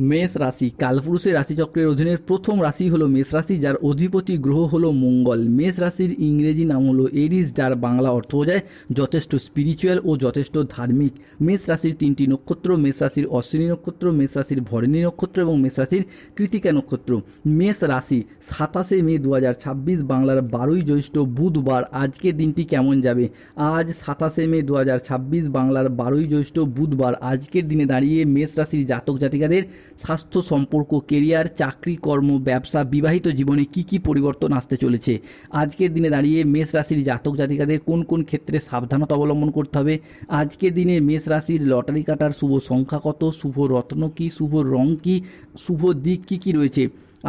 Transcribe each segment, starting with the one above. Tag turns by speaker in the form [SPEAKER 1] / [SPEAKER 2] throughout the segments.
[SPEAKER 1] মেষ রাশি কালপুরুষের রাশিচক্রের অধীনের প্রথম রাশি হলো মেষ রাশি, যার অধিপতি গ্রহ হলো মঙ্গল। মেষ রাশির ইংরেজি নাম হলো এরিস, যার বাংলা অর্থ বোঝায় যথেষ্ট স্পিরিচুয়াল ও যথেষ্ট ধার্মিক। মেষ রাশির তিনটি নক্ষত্র: মেষ রাশির অশ্বিনী নক্ষত্র, মেষ রাশির ভরণী নক্ষত্র এবং মেষ রাশির কৃতিকা নক্ষত্র। মেষ রাশি 27শে মে 2026 বাংলার 12ই জ্যৈষ্ঠ বুধবার। আজকের দিনটি কেমন যাবে? আজ 27শে মে 2026 বাংলার 12ই জ্যৈষ্ঠ বুধবার। আজকের দিনে দাঁড়িয়ে মেষ রাশির জাতক জাতিকাদের স্বাস্থ্য, সম্পর্ক, কেরিয়ার, চাকরি, কর্ম, ব্যবসা, বিবাহিত জীবনে কি কি পরিবর্তন আসতে চলেছে? আজকের দিনে দাঁড়িয়ে মেষ রাশির জাতক জাতিকাদের কোন কোন ক্ষেত্রে সাবধানতা অবলম্বন করতে হবে? আজকের দিনে মেষ রাশির লটারি কাটার শুভ সংখ্যা কত? শুভ রত্ন কি? শুভ রং কি? শুভ দিক কি কি রয়েছে?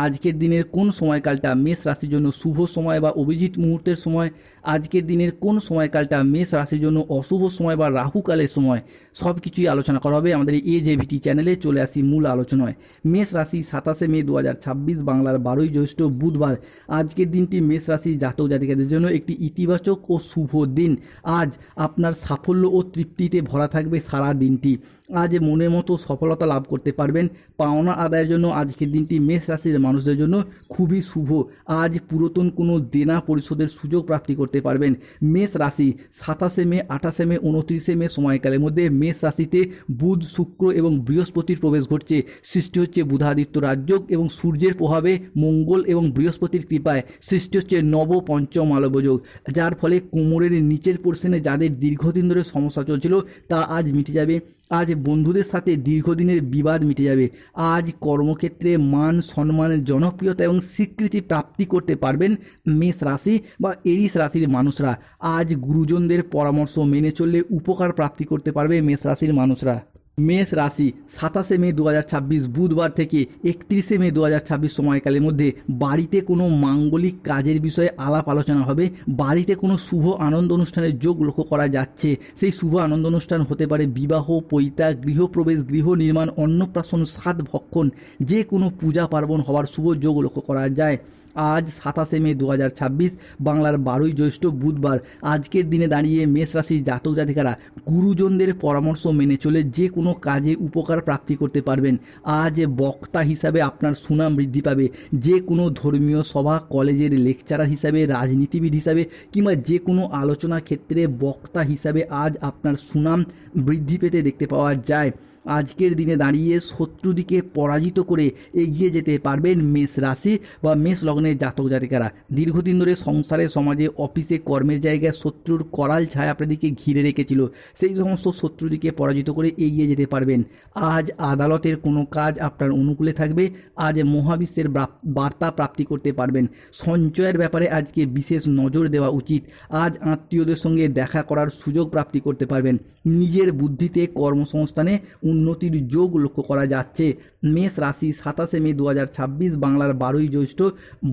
[SPEAKER 1] আজকের দিনের কোন সময়কালটা মেষ রাশির জন্য শুভ সময় বা অভিজিৎ মুহূর্তের সময়? আজকের দিনের কোন সময়কালটা মেষ রাশির জন্য অশুভ সময় বা রাহুকালের সময়? সব কিছুই আলোচনা করা হবে আমাদের এই AJVT চ্যানেলে। চলে আসি মূল আলোচনায়। মেষ রাশি 27শে মে 2026 বাংলার 12ই জ্যৈষ্ঠ বুধবার। আজকের দিনটি মেষ রাশি জাতক জাতিকাদের জন্য একটি ইতিবাচক ও শুভ দিন। আজ আপনার সাফল্য ও তৃপ্তিতে ভরা থাকবে সারা দিনটি। আজ মনের মতো সফলতা লাভ করতে পারবেন। পাওনা আদায়ের জন্য আজকের দিনটি মেষ রাশির মানুষদের জন্য খুবই শুভ। আজ পুরাতন কোনো দেনা পরিশোধের সুযোগ প্রাপ্তি করতে পারবেন। মেষ রাশি 27শে মে, 28শে মে, 29শে মে সময়কালের মধ্যে মেষ রাশিতে বুধ, শুক্র এবং বৃহস্পতির প্রবেশ ঘটছে। সৃষ্টি হচ্ছে বুধাদিত্য রাজযোগ এবং সূর্যের প্রভাবে মঙ্গল এবং বৃহস্পতির কৃপায় সৃষ্টি হচ্ছে নব পঞ্চম মালবযোগ, যার ফলে কোমরের নিচের পোর্শনে যাদের দীর্ঘদিন ধরে সমস্যা চলছিল তা আজ মিটে যাবে। আজ বন্ধুদের সাথে দীর্ঘদিনের বিবাদ মিটে যাবে। আজ কর্মক্ষেত্রে মান, সম্মান, জনপ্রিয়তা এবং স্বীকৃতি প্রাপ্তি করতে পারবেন মেষ রাশি বা এরিস রাশির মানুষরা। আজ গুরুজনদের পরামর্শ মেনে চললে উপকার প্রাপ্তি করতে পারবে মেষ রাশির মানুষরা। মেষ রাশি 27শে মে 2026 বুধবার থেকে 31শে মে 2026 সময়কালের মধ্যে বাড়িতে কোনো মাঙ্গলিক কাজের বিষয়ে আলাপ আলোচনা হবে। বাড়িতে কোনো শুভ আনন্দ অনুষ্ঠানের যোগ লক্ষ্য করা যাচ্ছে। সেই শুভ আনন্দ অনুষ্ঠান হতে পারে বিবাহ, পৈতা, গৃহপ্রবেশ, গৃহ নির্মাণ, অন্নপ্রাশন, সাত ভক্ষণ, যে কোনো পূজা পার্বণ হওয়ার শুভ যোগ লক্ষ্য করা যায়। আজ 27শে মে 2026 বাংলার 12ই জ্যৈষ্ঠ বুধবার। আজকের দিনে দাঁড়িয়ে মেষ রাশির জাতক জাতিকারা গুরুজনদের পরামর্শ মেনে চলে যে কোনো কাজে উপকার প্রাপ্তি করতে পারবেন। আজ বক্তা হিসাবে আপনার সুনাম বৃদ্ধি পাবে। যে কোনো ধর্মীয় সভা, কলেজের লেকচারার হিসাবে, রাজনীতিবিদ হিসাবে কিংবা যে কোনো আলোচনা ক্ষেত্রে বক্তা হিসাবে আজ আপনার সুনাম বৃদ্ধি পেতে দেখতে পাওয়া যায়। আজকের দিনে দাঁড়িয়ে শত্রুদিকে পরাজিত করে এগিয়ে যেতে পারবেন মেষ রাশি বা মেষ লগ্নের জাতক জাতিকারা। দীর্ঘদিন ধরে সংসারে, সমাজে, অফিসে, কর্মের জায়গায় শত্রুর করাল ছায়া আপনাদেরকে ঘিরে রেখেছিল, সেই সমস্ত শত্রুদিকে পরাজিত করে এগিয়ে যেতে পারবেন। আজ আদালতের কোনো কাজ আপনার অনুকূলে থাকবে। আজ মহাবিশ্বের বার্তা প্রাপ্তি করতে পারবেন। সঞ্চয়ের ব্যাপারে আজকে বিশেষ নজর দেওয়া উচিত। আজ আত্মীয়দের সঙ্গে দেখা করার সুযোগ প্রাপ্তি করতে পারবেন। নিজের বুদ্ধিতে কর্মসংস্থানে উন্নতির যোগ লক্ষ্য করা যাচ্ছে। মেষ রাশি 27শে মে 2026 বাংলার 12ই জ্যৈষ্ঠ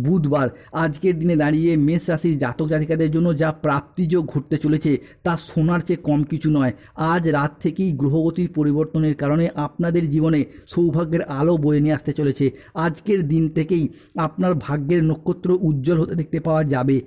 [SPEAKER 1] বুধবার। আজকের দিনে দাঁড়িয়ে মেষ রাশির জাতক জাতিকাদের জন্য যা প্রাপ্তিযোগ ঘটতে চলেছে তা সোনার চেয়ে কম কিছু নয়। আজ রাত থেকেই গ্রহগতির পরিবর্তনের কারণে আপনাদের জীবনে সৌভাগ্যের আলো বয়ে নিয়ে আসতে চলেছে। আজকের দিন থেকেই আপনার ভাগ্যের নক্ষত্র উজ্জ্বল হতে দেখতে পাওয়া যাবে।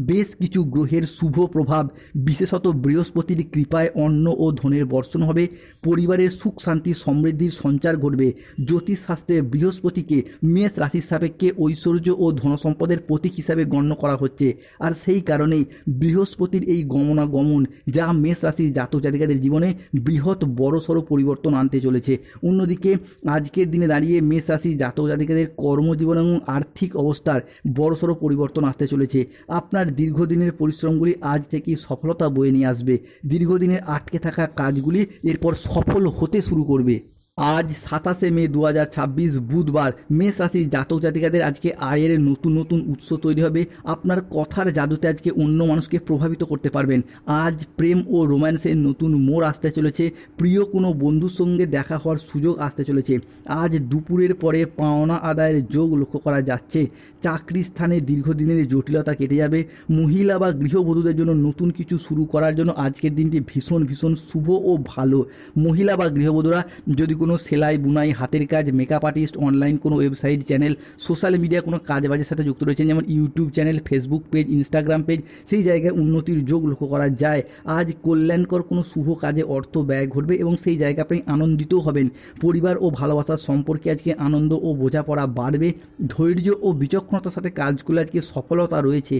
[SPEAKER 1] বেশ কিছু গ্রহের শুভ প্রভাব, বিশেষত বৃহস্পতির কৃপায় অন্ন ও ধনের বর্ষণ হবে। পরিবারের সুখ, শান্তি, সমৃদ্ধির সঞ্চার ঘটবে। জ্যোতিষশাস্ত্রে বৃহস্পতিকে মেষ রাশির সাপেক্ষে ঐশ্বর্য ও ধনসম্পদের প্রতীক হিসাবে গণ্য করা হচ্ছে। আর সেই কারণেই বৃহস্পতির এই গমনাগমন যা মেষ রাশির জাতক জাতিকাদের জীবনে বৃহৎ বড়সড় পরিবর্তন আনতে চলেছে। অন্যদিকে আজকের দিনে দাঁড়িয়ে মেষ রাশির জাতক জাতিকাদের কর্মজীবন এবং আর্থিক অবস্থার বড়সড় পরিবর্তন আসতে চলেছে। আপনার দীর্ঘদিনের পরিশ্রমগুলি আজ থেকেই সফলতা বয়ে নিয়ে আসবে। দীর্ঘদিনের আটকে থাকা কাজগুলি এরপর সফল হতে শুরু করবে। আজ 27শে মে 2026 বুধবার। মেষ রাশির জাতক জাতিকাদের আজকে আয়ের নতুন নতুন উৎস তৈরি হবে। আপনার কথার জাদুতে আজকে অন্য মানুষকে প্রভাবিত করতে পারবেন। আজ প্রেম ও রোম্যান্সের নতুন মোড় আসতে চলেছে। প্রিয় কোনো বন্ধুর সঙ্গে দেখা হওয়ার সুযোগ আসতে চলেছে। আজ দুপুরের পরে পাওনা আদায়ের যোগ লক্ষ্য করা যাচ্ছে। চাকরি স্থানে দীর্ঘদিনের জটিলতা কেটে যাবে। মহিলা বা গৃহবধূদের জন্য নতুন কিছু শুরু করার জন্য আজকের দিনটি ভীষণ ভীষণ শুভ ও ভালো। মহিলা বা গৃহবধূরা যদি কোনো কোনো সেলাই বুনাই, হাতের কাজ, মেকআপ আর্টিস্ট, অনলাইন কোনো ওয়েবসাইট, চ্যানেল, সোশ্যাল মিডিয়া কোনো কাজবাজের সাথে যুক্ত রয়েছেন, যেমন YouTube channel, Facebook page, Instagram page, সেই জায়গায় উন্নতির যোগ লক্ষ্য করা যায়। আজ কল্যাণকর কোনো শুভ কাজে অর্থ ব্যয় ঘটবে এবং সেই জায়গা আপনি আনন্দিত হবেন। পরিবার ও ভালোবাসার সম্পর্কে আজকে আনন্দ ও বোঝাপড়া বাড়বে। ধৈর্য ও বিচক্ষণতার সাথে কাজগুলো আজকে সফলতা রয়েছে।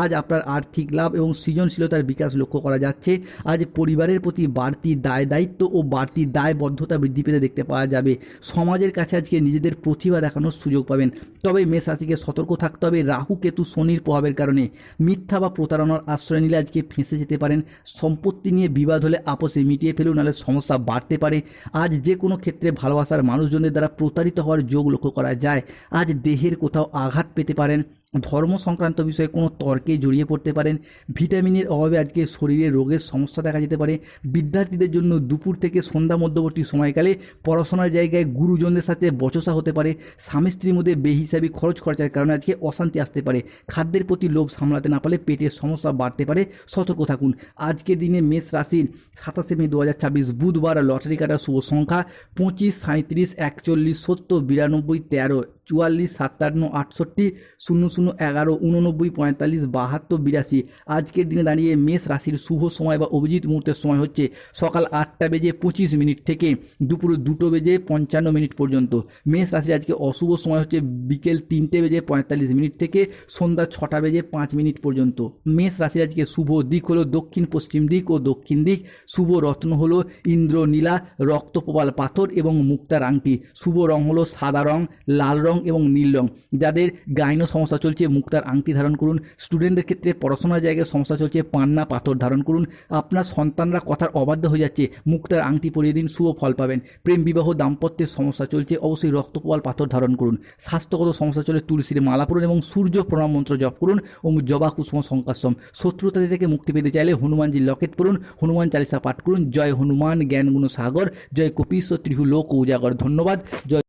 [SPEAKER 1] আজ আপনার আর্থিক লাভ এবং সৃজনশীলতার বিকাশ লক্ষ্য করা যাচ্ছে। আজ পরিবারের প্রতি বাড়তি দায় দায়িত্ব ও বাড়তি দায়বদ্ধতা বৃদ্ধি পেতে দেখতে পাওয়া যাবে। সমাজের কাছে আজকে নিজেদের প্রতিভা দেখানোর সুযোগ পাবেন। তবে মেষ রাশিকে সতর্ক থাকতে হবে রাহু কেতু শনির প্রভাবের কারণে। মিথ্যা বা প্রতারণার আশ্রয় নিলে আজকে ফেঁসে যেতে পারেন। সম্পত্তি নিয়ে বিবাদ হলে আপোষে মিটিয়ে ফেলুন, নাহলে সমস্যা বাড়তে পারে। আজ যে কোনো ক্ষেত্রে ভালোবাসার মানুষজনের দ্বারা প্রতারিত হওয়ার যোগ লক্ষ্য করা যায়। আজ দেহের কোথাও আঘাত পেতে পারেন। ধর্ম সংক্রান্ত বিষয়ে কোনো তর্কে জড়িয়ে পড়তে পারেন। ভিটামিনের অভাবে আজকে শরীরে রোগের সমস্যা দেখা যেতে পারে। বিদ্যার্থীদের জন্য দুপুর থেকে সন্ধ্যা মধ্যবর্তী সময়কালে পড়াশোনার জায়গায় গুরুজনদের সাথে বচসা হতে পারে। স্বামী স্ত্রীর মধ্যে বেহিসাবি খরচ খরচার কারণে আজকে অশান্তি আসতে পারে। খাদ্যের প্রতি লোভ সামলাতে না পারলে পেটের সমস্যা বাড়তে পারে, সতর্ক থাকুন। আজকের দিনে মেষ রাশির 27 মে 2026 বুধবার লটারি কাটার শুভ সংখ্যা 25, 37, 41, 70, 92, 13, 44, 57, 68, 00, 11, 89, 45, 72, 82। আজকের দিনে দাঁড়িয়ে মেষ রাশির শুভ সময় বা অভিজিৎ মুহূর্তের সময় হচ্ছে সকাল 8টা বেজে 25 মিনিট থেকে দুপুর 2টো বেজে 55 মিনিট পর্যন্ত। মেষ রাশির আজকে অশুভ সময় হচ্ছে বিকেল 3টে বেজে 45 মিনিট থেকে সন্ধ্যা 6টা বেজে 5 মিনিট পর্যন্ত। মেষ রাশির আজকে শুভ দিক হলো দক্ষিণ পশ্চিম দিক ও দক্ষিণ দিক। শুভ রত্ন হলো ইন্দ্রনীলা, রক্তপ্রবাল পাথর এবং মুক্তার আংটি। শুভ রং হলো সাদা রং, লাল রং এবং নীল রং। যাদের গাইন সমস্যা চলছে মুক্তার আংটি ধারণ করুন। স্টুডেন্টদের ক্ষেত্রে পড়াশোনার জায়গায় সমস্যা চলছে পান্না পাথর ধারণ করুন। আপনার সন্তানরা কথার অবাধ্য হয়ে যাচ্ছে মুক্তার আংটি পরিয়ে দিন, শুভ ফল পাবেন। প্রেম বিবাহ দাম্পত্যের সমস্যা চলছে অবশ্যই রক্তপ্রবাল পাথর ধারণ করুন। স্বাস্থ্যগত সমস্যা চলে তুলসীর মালা পড়ুন এবং সূর্য প্রণাম মন্ত্র জপ করুন ও জবা কুসুম সংকাশ্যম। শত্রুতা থেকে মুক্তি পেতে চাইলে হনুমানজির লকেট পড়ুন, হনুমান চালিসা পাঠ করুন। জয় হনুমান জ্ঞান গুণ সাগর, জয় কপিশ্বর ত্রিহু লোক উজাগর। ধন্যবাদ। জয়।